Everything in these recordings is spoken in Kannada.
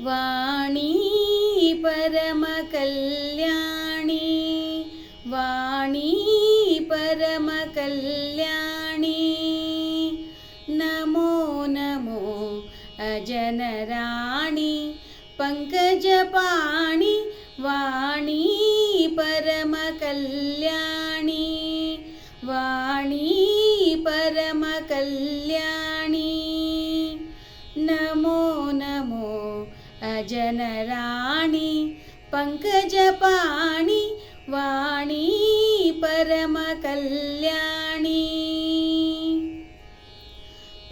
ವಾಣಿ ಪರಮ ಕಲ್ಯಾಣಿ, ವಾಣಿ ಪರಮ ಕಲ್ಯಾಣಿ. ನಮೋ ನಮೋ ಅಜನರಾಣಿ ಪಂಕಜಪಾಣಿ, ವಾಣಿ ಪರಮ ಕಲ್ಯಾಣಿ, ವಾಣಿ ಪರಮ ಕಲ್ಯಾಣಿ. ನಮೋ ನಮೋ ಅಜನರಾಣಿ ಪಂಕಜಪಾಣಿ, ವಾಣಿ ಪರಮ ಕಲ್ಯಾಣಿ.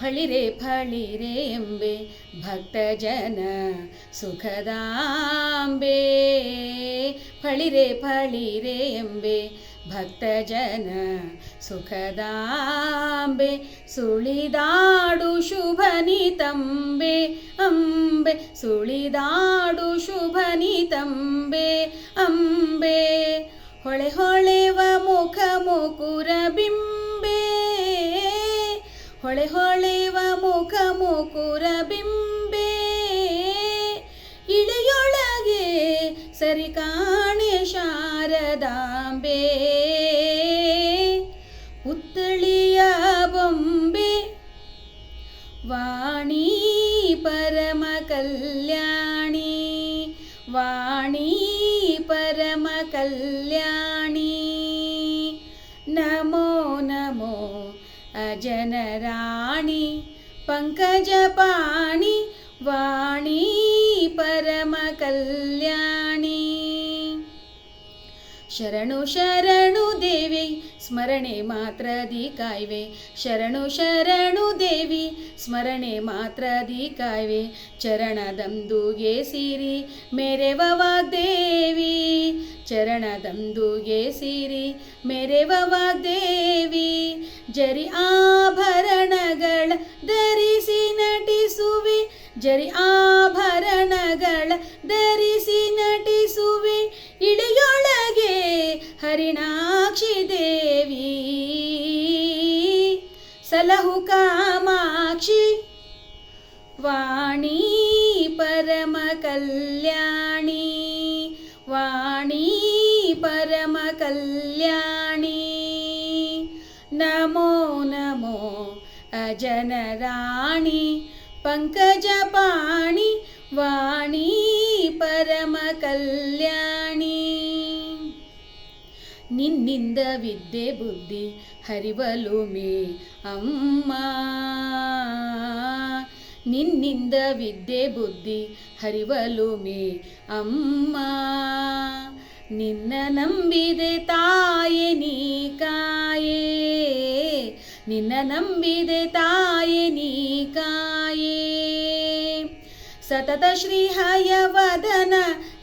ಫಳಿರೆ ಫಳಿರೆ ಎಂಬೆ ಭಕ್ತಜನ ಸುಖದಾಂಬೆ, ಫಳಿರೆ ಫಳಿರೆ ಎಂಬೆ ಭಕ್ತಜನ ಸುಖದಾಂಬೆ. ಸುಳಿದಾಡು ಶುಭನಿತಂಬೆ ಅಂಬೆ, ಸುಳಿದಾಡು ಶುಭನಿತಂಬೆ ಅಂಬೆ. ಹೊಳೆ ಹೊಳೆವ ಮುಖ ಮುಕುರ ಬಿಂಬೆ, ಹೊಳೆ ಹೊಳೆವ ಮುಖ ಮುಕುರ ಬಿಂಬೆ. ಇಳೆಯೊಳಗೆ ಸರಿ ಕಾಣೆ ಶಾರದಾಂಬೆ, ಪುತ್ಥಳಿಯ ಬೊಂಬೆ. ವಾಣಿ ಪರಮ ಕಲ್ಯಾಣಿ, ವಾಣಿ ಪರಮ ಕಲ್ಯಾಣಿ. ನಮೋ ನಮೋ ಅಜನರಾಣಿ ಪಂಕಜಪಾಣಿ, ವಾಣಿ ಪರಮ ಕಲ್ಯಾಣಿ. ಶರಣು ಶರಣು ದೇವಿ ಸ್ಮರಣೆ ಮಾತ್ರದಿ ಕಾಯ್ವೆ, ಶರಣು ಶರಣು ದೇವಿ ಸ್ಮರಣೆ ಮಾತ್ರದಿ ಕಾಯ್ವೆ. ಚರಣದಂದುಗೆ ಸಿರಿ ಮೆರೆವ ವಾಗ್ದೇವಿ, ಚರಣದಂದುಗೆ ಸಿರಿ ಮೆರೆವ ವಾಗ್ದೇವಿ. ಜರಿ ಆಭರಣಗಳ ಧರಿಸಿ ನಟಿಸುವೆ, ಜರಿ ಆಭರಣಗಳ ಧರಿಸಿ ನಟಿಸುವೆ. ಇಳಿಯೊಳಗೆ ಹರಿಣಾಕ್ಷಿ ದೇವಿ, ಸಲಹು ಕಾಮಾಕ್ಷಿ. ವಾಣಿ ಪರಮ ಕಲ್ಯಾಣಿ, ವಾಣಿ ಪರಮ ಕಲ್ಯಾಣಿ. ನಮೋ ನಮೋ ಅಜನರಾಣಿ ಪಂಕಜಪಾಣಿ, ವಾಣಿ ಪರಮ ಕಲ್ಯಾಣಿ. ನಿನ್ನಿಂದ ವಿದ್ಯೆ ಬುದ್ಧಿ ಹರಿವಲುಮೆ ಅಮ್ಮ, ನಿನ್ನಿಂದ ವಿದ್ಯೆ ಬುದ್ಧಿ ಹರಿವಲುಮೆ ಅಮ್ಮ. ನಿನ್ನ ನಂಬಿದೆ ತಾಯೆ ನೀ ಕಾಯೇ, ನಿನ್ನ ನಂಬಿದೆ ತಾಯೆ ನೀ ಕಾಯೇ. ಸತತ ಶ್ರೀ ಹಯವದನ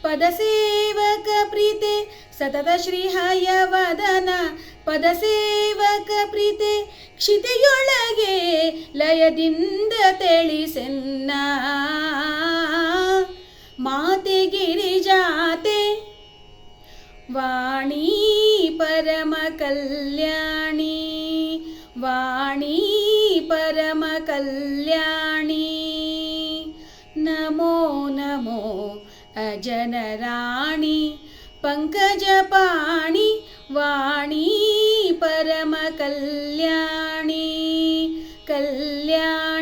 ಪದಸೇವಕ ಪ್ರೀತೆ, ಸತತ ಶ್ರೀ ಹಯವದನ ಪದಸೇವಕ ಪ್ರೀತೆ. ಕ್ಷಿತೆಯೊಳಗೆ ಲಯದಿಂದ ತಿಳಿಸೆನ್ನ ಮಾತೆ ಗಿರಿಜಾತೆ. ವಾಣಿ ಪರಮ ಕಲ್ಯಾಣಿ, ವಾಣಿ ಪರಮ ಕಲ್ಯಾಣಿ. ನಮೋ ನಮೋ ಅಜನರಾಣಿ ಪಂಕಜಪಾಣಿ, ವಾಣಿ ಪರಮ ಕಲ್ಯಾಣಿ, ಕಲ್ಯಾಣಿ.